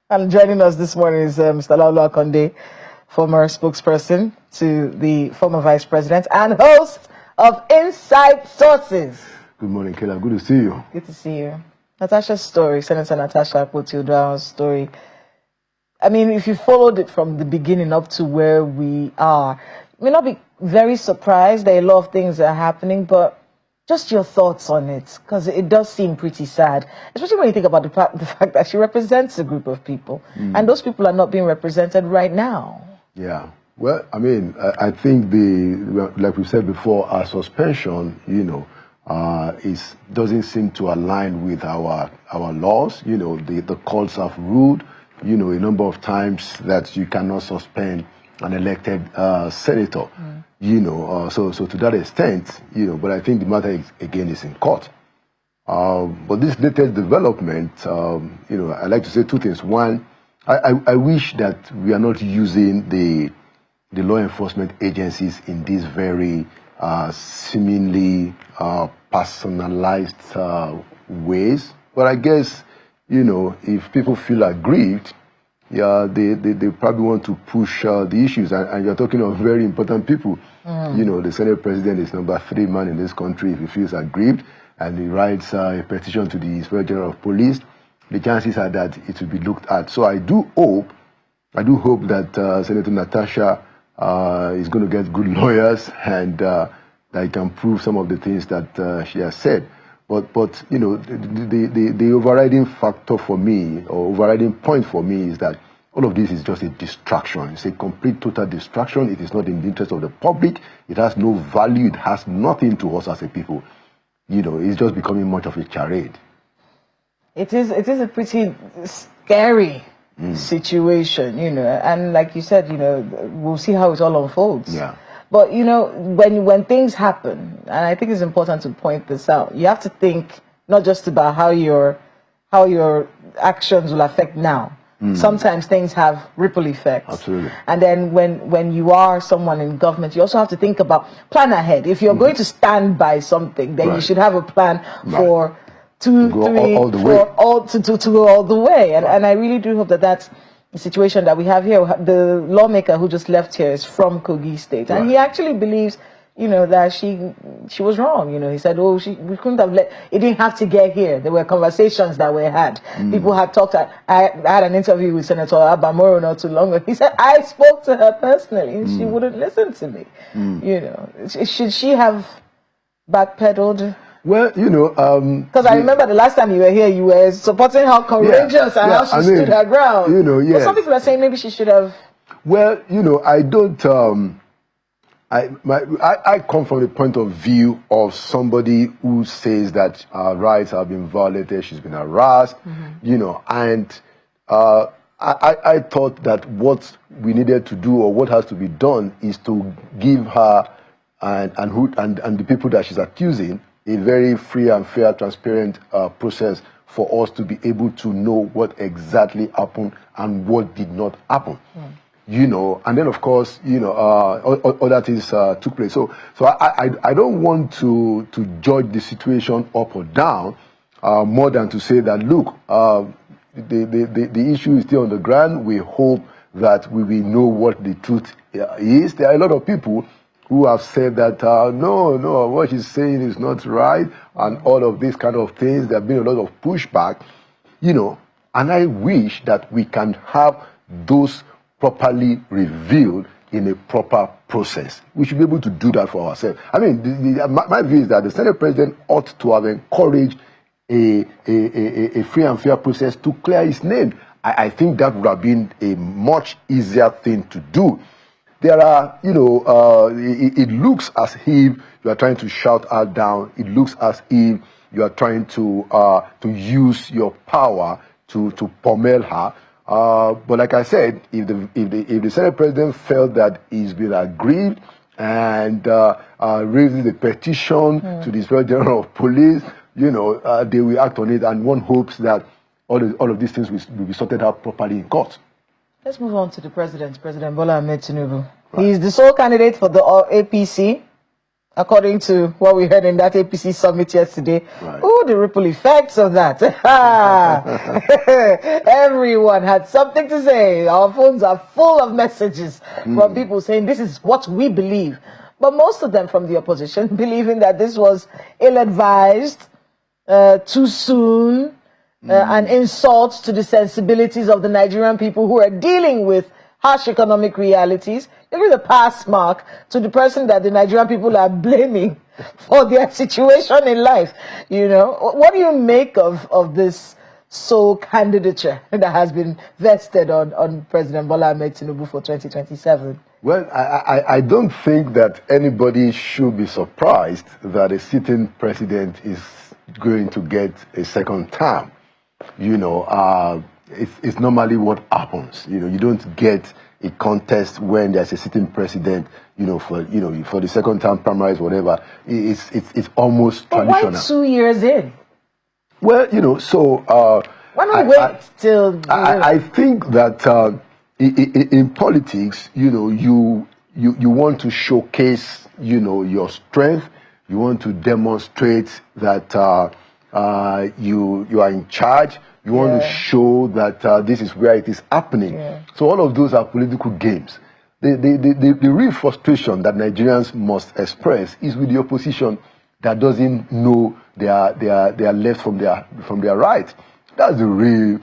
And joining us this morning is Mr. Laolu Akande, former spokesperson to the former vice president and host of Inside Sources. Good morning, Kayla. Good to see you. Good to see you. Natasha's story, Senator Natasha Akpoti-Odua's story. I mean, if you followed it from the beginning up to where we are, you may not be very surprised. There are a lot of things that are happening, but just your thoughts on it, because it does seem pretty sad, especially when you think about the fact that she represents a group of people, and those people are not being represented right now. Yeah. Well, I mean, I think like we said before, our suspension, doesn't seem to align with our laws. The courts have ruled, a number of times that you cannot suspend an elected senator. So to that extent, but I think the matter again is in court. But this latest development, I like to say two things. One, I wish that we are not using the law enforcement agencies in these very seemingly personalized ways. But I guess, if people feel aggrieved, they probably want to push the issues, and you're talking of very important people. The Senate President is number 3 man in this country. If he feels aggrieved and he writes a petition to the Inspector General of Police, the chances are that it will be looked at. So I do hope that Senator Natasha is going to get good lawyers and that he can prove some of the things that she has said. But the overriding factor for me, or overriding point for me, is that all of this is just a distraction. It's a complete, total distraction. It is not in the interest of the public. It has no value. It has nothing to us as a people. It's just becoming much of a charade. It is a pretty scary situation, and like you said, we'll see how it all unfolds. Yeah. But when things happen, and I think it's important to point this out, you have to think not just about how your actions will affect now. Sometimes things have ripple effects. Absolutely. And then when you are someone in government, you also have to think about plan ahead. If you're going to stand by something, then you should have a plan for to go all the way. And I really do hope that that's the situation that we have here. The lawmaker who just left here is from Kogi State, and he actually believes, that she was wrong. He said, we couldn't have it didn't have to get here. There were conversations that were had. People had talked. I had an interview with Senator Abamoro not too long ago. He said, I spoke to her personally, and she wouldn't listen to me. Should she have backpedaled? Well, because I remember the last time you were here, you were supporting her courageous and how she stood her ground. But some people are saying maybe she should have. Well, I don't. I come from the point of view of somebody who says that rights have been violated. She's been harassed, and I thought that what we needed to do, or what has to be done, is to give her and the people that she's accusing a very free and fair, transparent process for us to be able to know what exactly happened and what did not happen. And then of course, other things took place. So I don't want to judge the situation up or down, more than to say that, look, the issue is still on the ground. We hope that we will know what the truth is. There are a lot of people who have said that, no, what she's saying is not right, and all of these kind of things. There have been a lot of pushback, and I wish that we can have those properly revealed in a proper process. We should be able to do that for ourselves. I mean, my view is that the Senate President ought to have encouraged a free and fair process to clear his name. I think that would have been a much easier thing to do. There are, it looks as if you are trying to shout her down. It looks as if you are trying to use your power to pummel her. But like I said, if the Senate President felt that he's been aggrieved and raises a petition to the Inspector General of Police, they will act on it, and one hopes that all of these things will be sorted out properly in court. Let's move on to the President Bola Ahmed Tinubu. Right. He is the sole candidate for the APC according to what we heard in that APC summit yesterday. Right. Oh, the ripple effects of that. Everyone had something to say. Our phones are full of messages from people saying this is what we believe. But most of them from the opposition believing that this was ill-advised, too soon, an insult to the sensibilities of the Nigerian people who are dealing with harsh economic realities. You give the pass mark to the person that the Nigerian people are blaming for their situation in life. You know, what do you make of this sole candidature that has been vested on President Bola Ahmed Tinubu for 2027? Well, I don't think that anybody should be surprised that a sitting president is going to get a second term. You know, it's normally what happens. You know, you don't get a contest when there's a sitting president. For the second term primaries, whatever. It's almost traditional. Why 2 years in? Well, why not wait till? I think that in politics, you want to showcase, your strength. You want to demonstrate that you are in charge. You want to show that this is where it is happening. Yeah. So all of those are political games. The real frustration that Nigerians must express is with the opposition that doesn't know they are left from their right. That's the real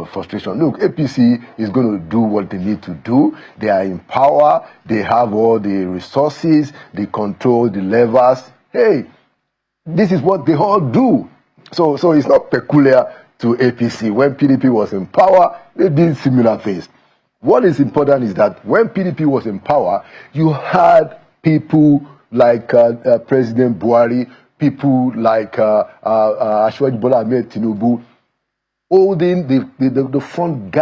frustration. Look, APC is going to do what they need to do. They are in power. They have all the resources. They control the levers. Hey, this is what they all do. So it's not peculiar to APC. When PDP was in power, they did similar things. What is important is that when PDP was in power, you had people like President Buhari, people like Asiwaju Bola Ahmed Tinubu, holding the front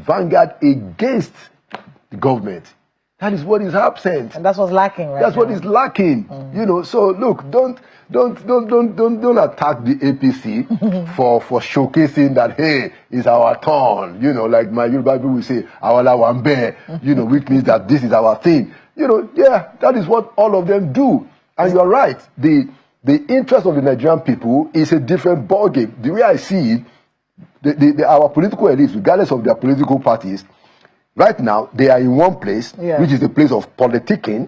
vanguard against the government. That is what is absent. And that's what's lacking, right? That's what is lacking. So look, don't attack the APC for showcasing that, hey, it's our turn. Like my Yoruba people will say, awala wambe, which means that this is our thing. That is what all of them do. And you're right. The interest of the Nigerian people is a different ballgame. The way I see it, our political elites, regardless of their political parties, right now, they are in one place, which is the place of politicking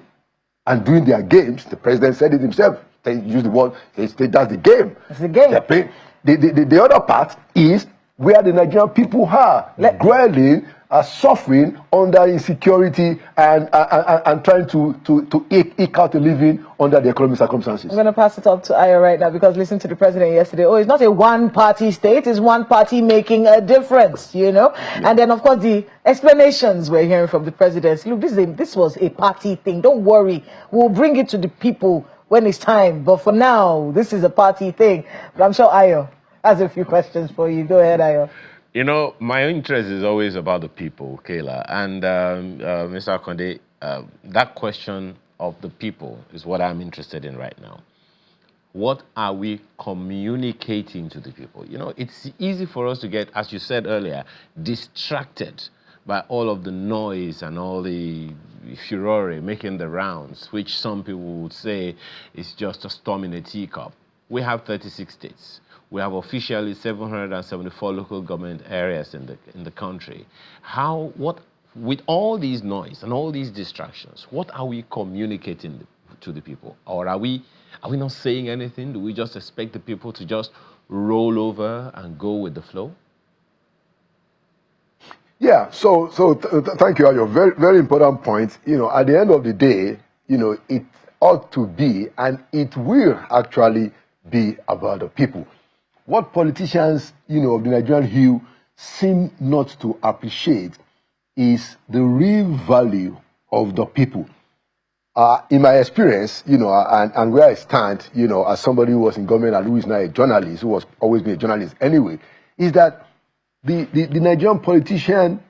and doing their games. The president said it himself. They use the word, that's the game. It's the game. The other part is where the Nigerian people are dwelling, are suffering under insecurity and trying to eke out a living under the economic circumstances. I'm going to pass it up to Ayo right now because listen to the president yesterday. Oh, it's not a one-party state. It's one party making a difference, And then, of course, the explanations we're hearing from the president. Look, this was a party thing. Don't worry. We'll bring it to the people when it's time. But for now, this is a party thing. But I'm sure Ayo has a few questions for you. Go ahead, Ayo. My interest is always about the people, Kayla. And Mr. Akande, that question of the people is what I'm interested in right now. What are we communicating to the people? It's easy for us to get, as you said earlier, distracted by all of the noise and all the furore making the rounds, which some people would say is just a storm in a teacup. We have 36 states. We have officially 774 local government areas in the country. With all these noise and all these distractions, what are we communicating to the people? Or are we not saying anything? Do we just expect the people to just roll over and go with the flow? Yeah, so thank you, Ayo. Very, very important point. At the end of the day, it ought to be, and it will actually be about the people. What politicians, of the Nigerian hue seem not to appreciate is the real value of the people. In my experience, and where I stand, as somebody who was in government and who is now a journalist, who was always been a journalist anyway, is that the Nigerian politician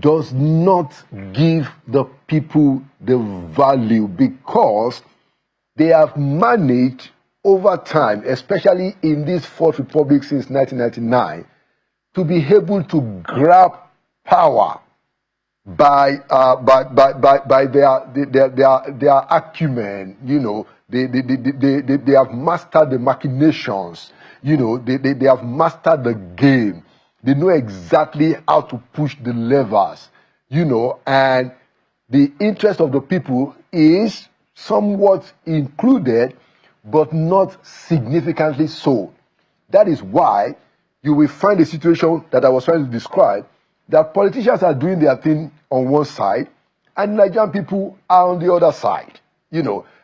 does not give the people the value because they have managed over time, especially in this Fourth Republic since 1999, to be able to grab power by their acumen, They have mastered the machinations. They have mastered the game. They know exactly how to push the levers, and the interest of the people is somewhat included, but not significantly so. That is why you will find a situation that I was trying to describe, that politicians are doing their thing on one side, and Nigerian people are on the other side,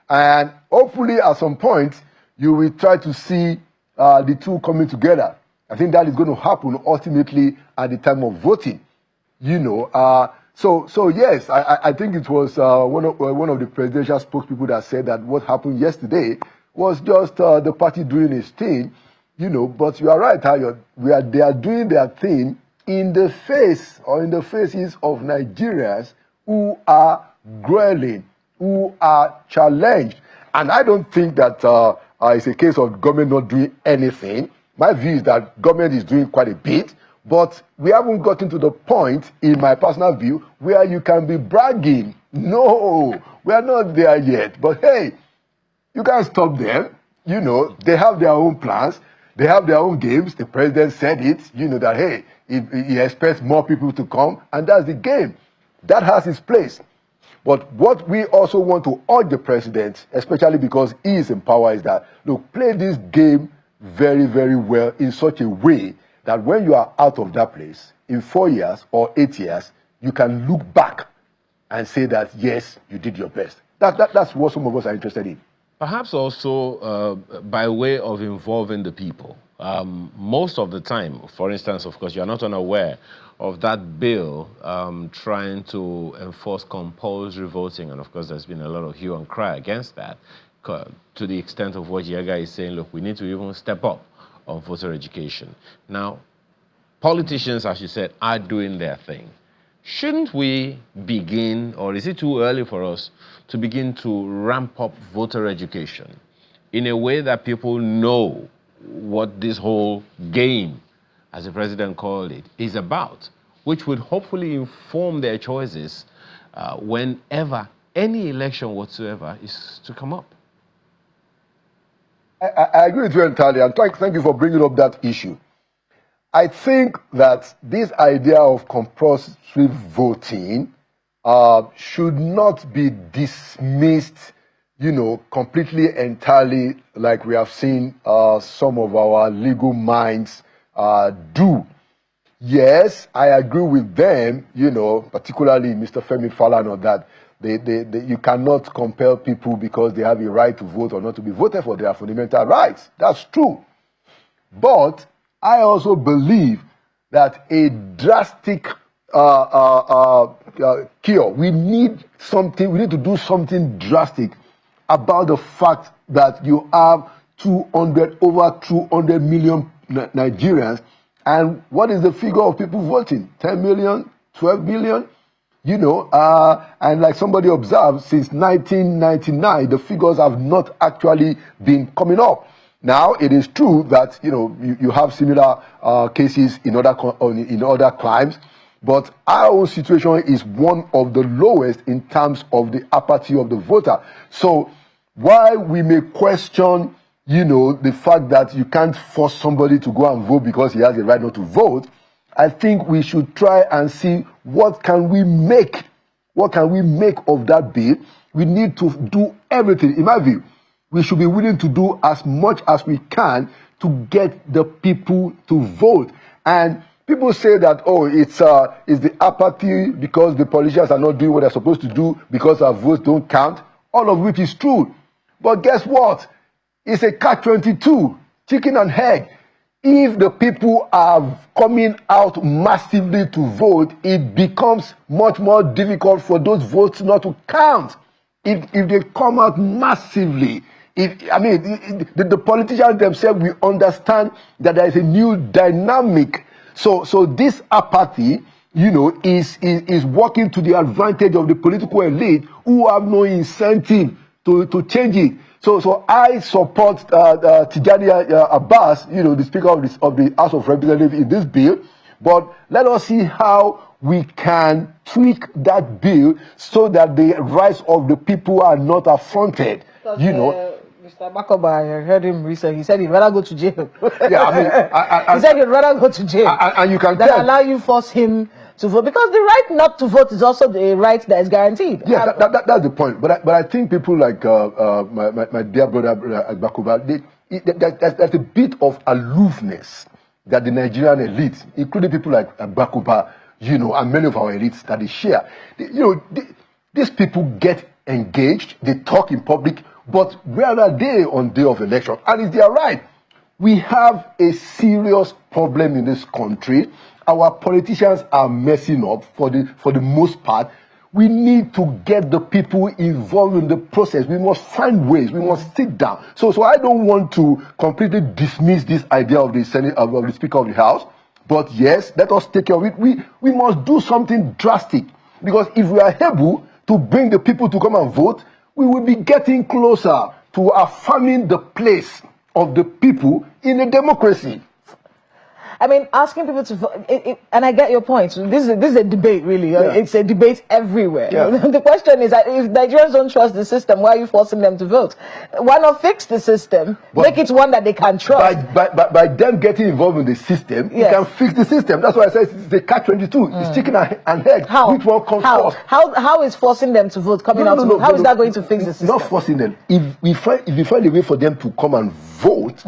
And hopefully at some point, you will try to see the two coming together. I think that is going to happen ultimately at the time of voting, So yes, I think it was one of the presidential spokespeople that said that what happened yesterday was just the party doing its thing, But you are right, they are doing their thing in the face or in the faces of Nigerians who are grueling, who are challenged. And I don't think that it's a case of government not doing anything. My view is that government is doing quite a bit, but we haven't gotten to the point, in my personal view, where you can be bragging. No, we are not there yet. But hey, you can't stop them. They have their own plans. They have their own games. The president said it, that, hey, he expects more people to come, and that's the game. That has its place. But what we also want to urge the president, especially because he is in power, is that, look, play this game very, very well in such a way that when you are out of that place, in 4 years or 8 years, you can look back and say that, yes, you did your best. That's what some of us are interested in. Perhaps also by way of involving the people. Most of the time, for instance, of course, you're not unaware of that bill trying to enforce compulsory voting. And of course, there's been a lot of hue and cry against that, to the extent of what Yega is saying, look, we need to even step up on voter education. Now, politicians, as you said, are doing their thing. Shouldn't we begin, or is it too early for us to begin to ramp up voter education in a way that people know what this whole game, as the president called it, is about, which would hopefully inform their choices whenever any election whatsoever is to come up? I agree with you entirely, and thank you for bringing up that issue. I think that this idea of compulsory voting should not be dismissed, completely, entirely, like we have seen some of our legal minds do. Yes, I agree with them, particularly Mr. Femi Falana, that you cannot compel people because they have a right to vote or not to be voted for. Their fundamental rights. That's true. But I also believe that a drastic cure, we need to do something drastic about the fact that you have over 200 million Nigerians, and what is the figure of people voting? 10 million, 12 million? And like somebody observed, since 1999, the figures have not actually been coming up. Now, it is true that, you have similar cases in other crimes, but our own situation is one of the lowest in terms of the apathy of the voter. So, while we may question, the fact that you can't force somebody to go and vote because he has the right not to vote, I think we should try and see what can we make of that bill. We need to do everything, in my view. We should be willing to do as much as we can to get the people to vote. And people say that, it's the apathy because the politicians are not doing what they're supposed to do because our votes don't count, all of which is true. But guess what? It's a catch-22, chicken and egg. If the people are coming out massively to vote, it becomes much more difficult for those votes not to count. If they come out massively, the politicians themselves will understand that there is a new dynamic. So this apathy, is working to the advantage of the political elite who have no incentive to change it. So I support Tijani Abbas, the Speaker of the House of Representatives in this bill, But let us see how we can tweak that bill so that the rights of the people are not affronted. Mr. Makoba, I heard him recently. He said he'd rather go to jail. Yeah, I mean, he said he'd rather go to jail. And you can than allow you force him to vote, because the right not to vote is also the right that is guaranteed. Yeah, that's the point. But I think people like my dear brother Agbakuba, there's a bit of aloofness that the Nigerian elite, including people like Agbakuba, and many of our elites that they share. These people get engaged, they talk in public, but where are they on day of election? And if they are right, we have a serious problem in this country. Our politicians are messing up for the most part. We need to get the people involved in the process. We must find ways. We must sit down. So I don't want to completely dismiss this idea of the Senate, of the Speaker of the House. But yes, let us take care of it. We must do something drastic, because if we are able to bring the people to come and vote, we will be getting closer to affirming the place of the people in a democracy. I mean, asking people to vote, and I get your point. This is a debate, really. Yeah. It's a debate everywhere. Yeah. The question is that if Nigerians don't trust the system, why are you forcing them to vote? Why not fix the system, make it one that they can trust? By them getting involved in the system, you can fix the system. That's why I said it's the catch-22. It's chicken and egg. How? Which one comes first? How is forcing them to vote coming out to vote? How is that going to fix the system? Not forcing them. If you find a way for them to come and vote,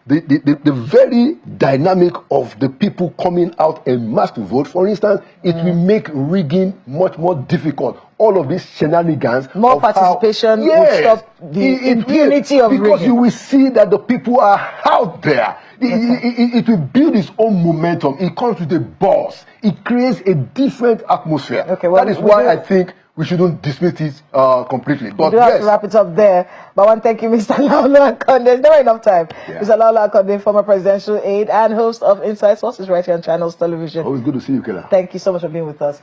the very dynamic of the people coming out en masse to vote, for instance, it will make rigging much more difficult. All of these shenanigans. More participation will stop the impunity of rigging. Because you will see that the people are out there. It will build its own momentum. It comes with a buzz. It creates a different atmosphere. That is why I think we shouldn't dismiss it completely. But we do have to wrap it up there. But I want to thank you, Mr. Laolu Akande. There's never enough time. Yeah. Mr. Laolu Akande, former presidential aide and host of Inside Sources right here on Channels Television. Always good to see you, Kela. Thank you so much for being with us.